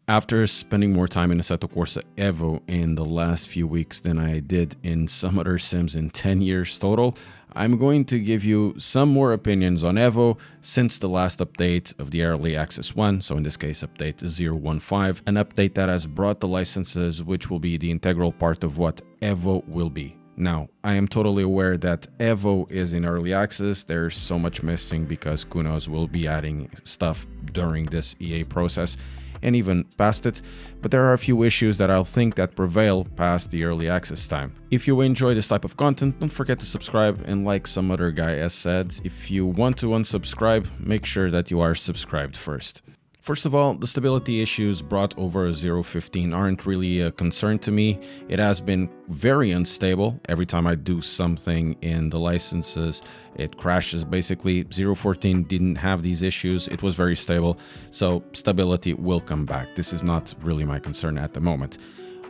After spending more time in Assetto Corsa Evo in the last few weeks than I did in some other sims in 10 years total, I'm going to give you some more opinions on Evo since the last update of the Early Access 1, so in this case update 015, an update that has brought the licenses which will be the integral part of what Evo will be. Now, I am totally aware that Evo is in early access. There's so much missing because Kunos will be adding stuff during this EA process and even past it, but there are a few issues that I'll think that prevail past the early access time. If you enjoy this type of content, don't forget to subscribe, and like some other guy has said, if you want to unsubscribe, make sure that you are subscribed first. First of all, the stability issues brought over 0.15 aren't really a concern to me. It has been very unstable. Every time I do something in the licenses, it crashes basically. 0.14 didn't have these issues. It was very stable, so stability will come back. This is not really my concern at the moment.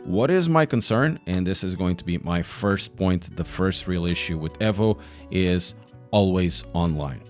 What is my concern, and this is going to be my first point, the first real issue with Evo, is always online.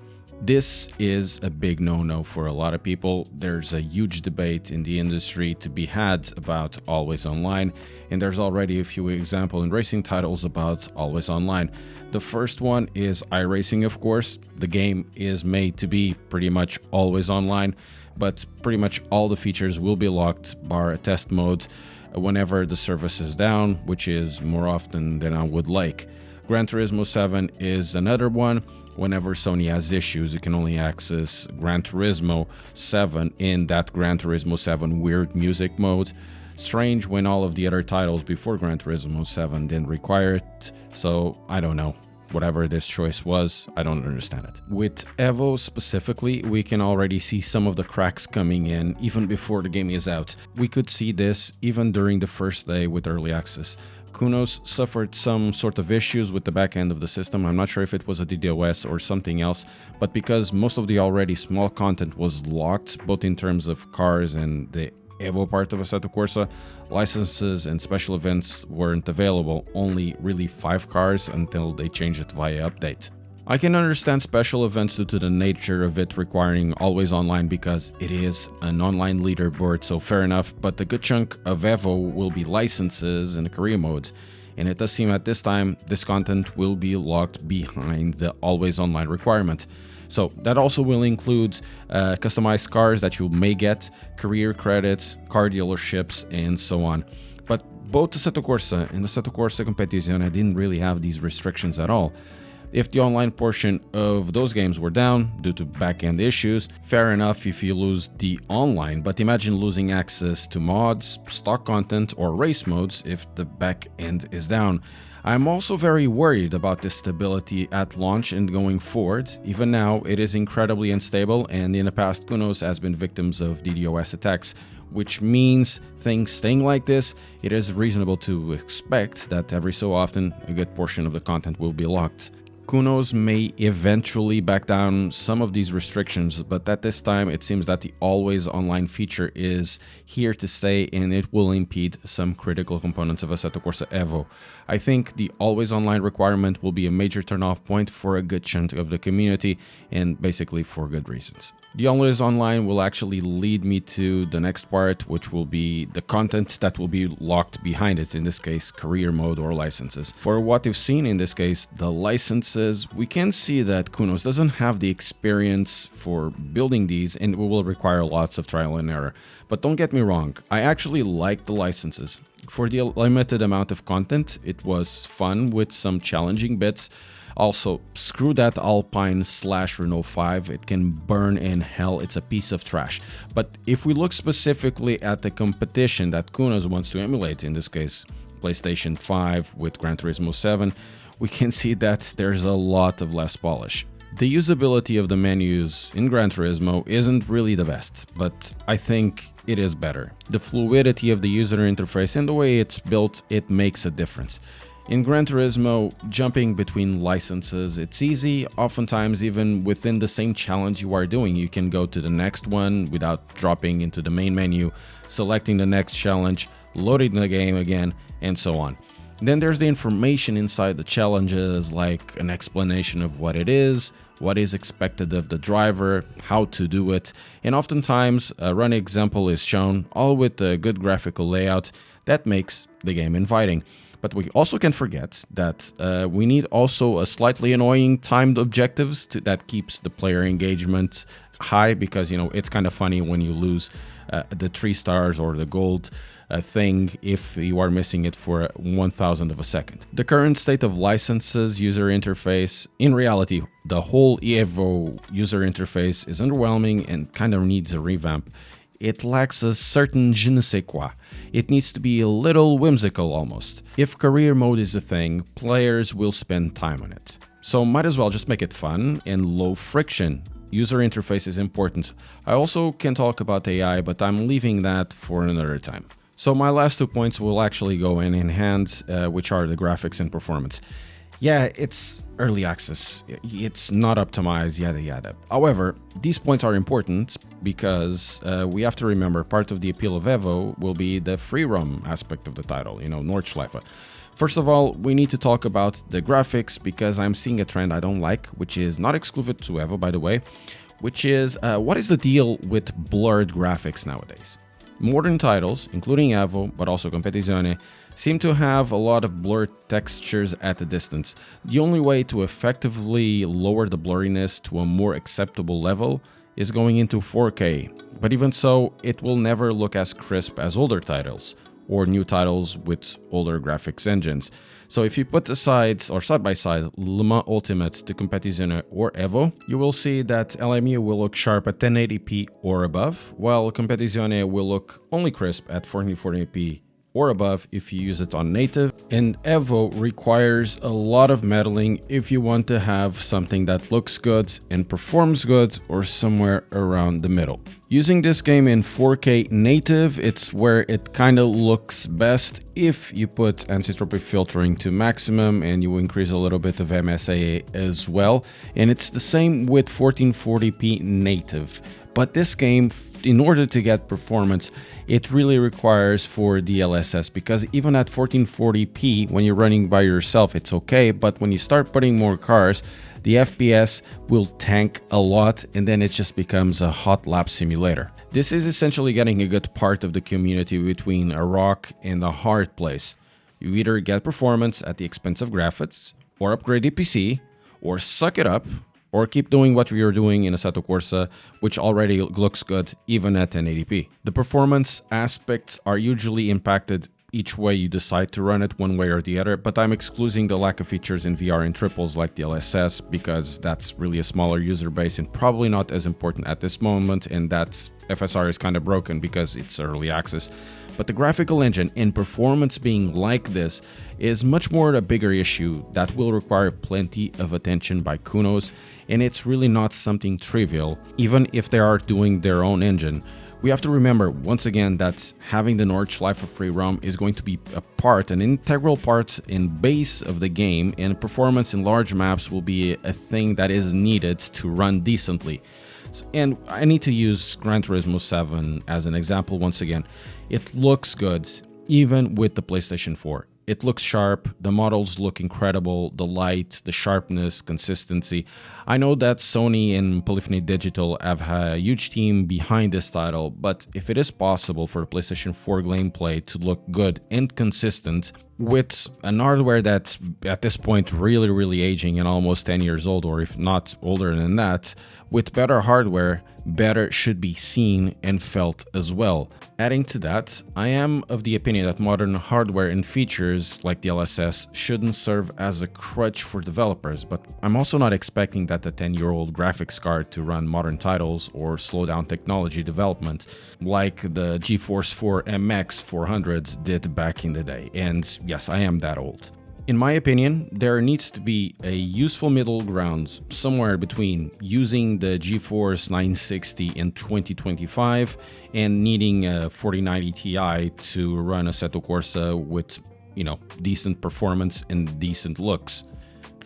This is a big no-no for a lot of people. There's a huge debate in the industry to be had about always online, and there's already a few examples in racing titles about always online. The first one is iRacing, of course. The game is made to be pretty much always online, but pretty much all the features will be locked bar a test mode whenever the service is down, which is more often than I would like. Gran Turismo 7 is another one. Whenever Sony has issues, you can only access Gran Turismo 7 in that Gran Turismo 7 weird music mode. Strange when all of the other titles before Gran Turismo 7 didn't require it, so I don't know. Whatever this choice was, I don't understand it. With Evo specifically, we can already see some of the cracks coming in even before the game is out. We could see this even during the first day with early access. Kunos suffered some sort of issues with the back end of the system. I'm not sure if it was a DDoS or something else, but because most of the already small content was locked, both in terms of cars and the Evo part of Assetto Corsa, licenses and special events weren't available, only really 5 cars until they changed it via update. I can understand special events due to the nature of it requiring always online because it is an online leaderboard, so fair enough, but a good chunk of Evo will be licenses and career modes, and it does seem at this time this content will be locked behind the always online requirement. So that also will include customized cars that you may get, career credits, car dealerships, and so on. But both Assetto Corsa and Assetto Corsa Competizione didn't really have these restrictions at all. If the online portion of those games were down due to back-end issues, fair enough if you lose the online, but imagine losing access to mods, stock content, or race modes if the back-end is down. I'm also very worried about the stability at launch and going forward. Even now, it is incredibly unstable, and in the past, Kunos has been victims of DDoS attacks, which means things staying like this, it is reasonable to expect that every so often, a good portion of the content will be locked. Kunos may eventually back down some of these restrictions, but at this time it seems that the always online feature is here to stay and it will impede some critical components of Assetto Corsa Evo. I think the always online requirement will be a major turn-off point for a good chunk of the community, and basically for good reasons. The always online will actually lead me to the next part, which will be the content that will be locked behind it, in this case career mode or licenses. For what you've seen in this case, the licenses, we can see that Kunos doesn't have the experience for building these and it will require lots of trial and error. But don't get me wrong, I actually like the licenses. For the limited amount of content, it was fun with some challenging bits. Also, screw that Alpine/Renault 5, it can burn in hell, it's a piece of trash. But if we look specifically at the competition that Kunos wants to emulate, in this case PlayStation 5 with Gran Turismo 7, we can see that there's a lot of less polish. The usability of the menus in Gran Turismo isn't really the best, but I think it is better. The fluidity of the user interface and the way it's built, it makes a difference. In Gran Turismo, jumping between licenses, it's easy, oftentimes even within the same challenge you are doing. You can go to the next one without dropping into the main menu, selecting the next challenge, loading the game again, and so on. Then there's the information inside the challenges, like an explanation of what it is, what is expected of the driver, how to do it, and oftentimes a running example is shown, all with a good graphical layout that makes the game inviting. But we also can't forget that we need also a slightly annoying timed objectives that keeps the player engagement high, because, you know, it's kind of funny when you lose the 3 stars or the gold thing if you are missing it for 1,000 of a second. The current state of licenses user interface, in reality, the whole Evo user interface is underwhelming and kind of needs a revamp. It lacks a certain je ne sais quoi. It needs to be a little whimsical almost. If career mode is a thing, players will spend time on it. So might as well just make it fun and low friction. User interface is important. I also can talk about AI, but I'm leaving that for another time. So my last 2 points will actually go in hand, which are the graphics and performance. Yeah, it's early access, it's not optimized, yada yada. However, these points are important because we have to remember part of the appeal of Evo will be the free roam aspect of the title, you know, Nordschleife. First of all, we need to talk about the graphics, because I'm seeing a trend I don't like, which is not exclusive to Evo, by the way, which is what is the deal with blurred graphics nowadays? Modern titles, including Evo, but also Competizione, seem to have a lot of blurred textures at a distance. The only way to effectively lower the blurriness to a more acceptable level is going into 4K, but even so, it will never look as crisp as older titles, or new titles with older graphics engines. So if you put aside, or side by side, Le Mans Ultimate to Competizione or Evo, you will see that LMU will look sharp at 1080p or above, while Competizione will look only crisp at 1440p or above if you use it on native, and Evo requires a lot of meddling if you want to have something that looks good and performs good, or somewhere around the middle. Using this game in 4K native, it's where it kind of looks best if you put anisotropic filtering to maximum and you increase a little bit of MSAA as well, and it's the same with 1440p native. But this game, in order to get performance, it really requires for DLSS, because even at 1440p, when you're running by yourself, it's okay, but when you start putting more cars, the FPS will tank a lot, and then it just becomes a hot lap simulator. This is essentially getting a good part of the community between a rock and a hard place. You either get performance at the expense of graphics, or upgrade the PC, or suck it up, or keep doing what we are doing in Assetto Corsa, which already looks good even at 1080p. The performance aspects are usually impacted each way you decide to run it, one way or the other, but I'm excluding the lack of features in VR and triples like DLSS, because that's really a smaller user base and probably not as important at this moment, and that FSR is kind of broken because it's early access. But the graphical engine and performance being like this is much more a bigger issue that will require plenty of attention by Kunos, and it's really not something trivial, even if they are doing their own engine. We have to remember, once again, that having the Nordschleife free roam is going to be an integral part and base of the game, and performance in large maps will be a thing that is needed to run decently. And I need to use Gran Turismo 7 as an example once again. It looks good, even with the PlayStation 4. It looks sharp, the models look incredible, the light, the sharpness, consistency. I know that Sony and Polyphony Digital have a huge team behind this title, but if it is possible for the PlayStation 4 gameplay to look good and consistent with an hardware that's at this point really aging and almost 10 years old, or if not older than that, with better hardware, better should be seen and felt as well. Adding to that, I am of the opinion that modern hardware and features like DLSS shouldn't serve as a crutch for developers, but I'm also not expecting that the 10-year-old graphics card to run modern titles or slow down technology development like the GeForce 4 MX 400s did back in the day. And yes, I am that old. In my opinion, there needs to be a useful middle ground somewhere between using the GeForce 960 in 2025 and needing a 4090 Ti to run Assetto Corsa with, decent performance and decent looks.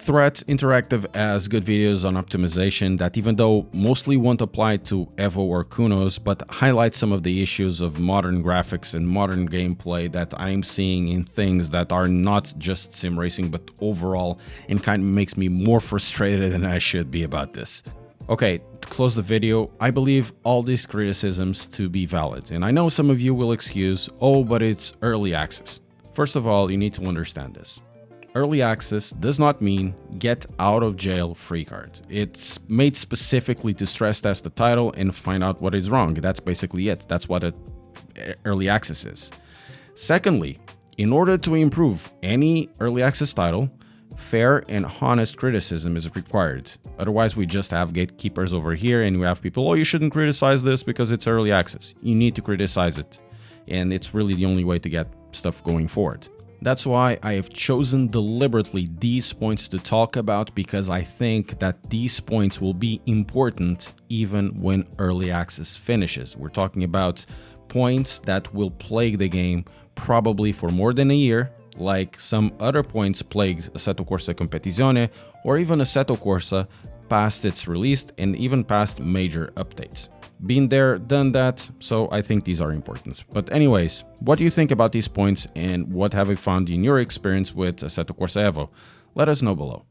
Threat Interactive has good videos on optimization that, even though mostly won't apply to Evo or Kunos, but highlight some of the issues of modern graphics and modern gameplay that I'm seeing in things that are not just sim racing but overall, and kind of makes me more frustrated than I should be about this. Okay, to close the video, I believe all these criticisms to be valid, and I know some of you will excuse, oh, but it's early access. First of all, you need to understand this. Early access does not mean get out of jail free card. It's made specifically to stress test the title and find out what is wrong. That's basically it. That's what early access is. Secondly, in order to improve any early access title, fair and honest criticism is required. Otherwise, we just have gatekeepers over here and we have people, oh, you shouldn't criticize this because it's early access. You need to criticize it. And it's really the only way to get stuff going forward. That's why I have chosen deliberately these points to talk about, because I think that these points will be important even when early access finishes. We're talking about points that will plague the game probably for more than a year, like some other points plagued Assetto Corsa Competizione or even Assetto Corsa past its release and even past major updates. Been there, done that, so I think these are important. But anyways, what do you think about these points and what have you found in your experience with Assetto Corsa Evo? Let us know below.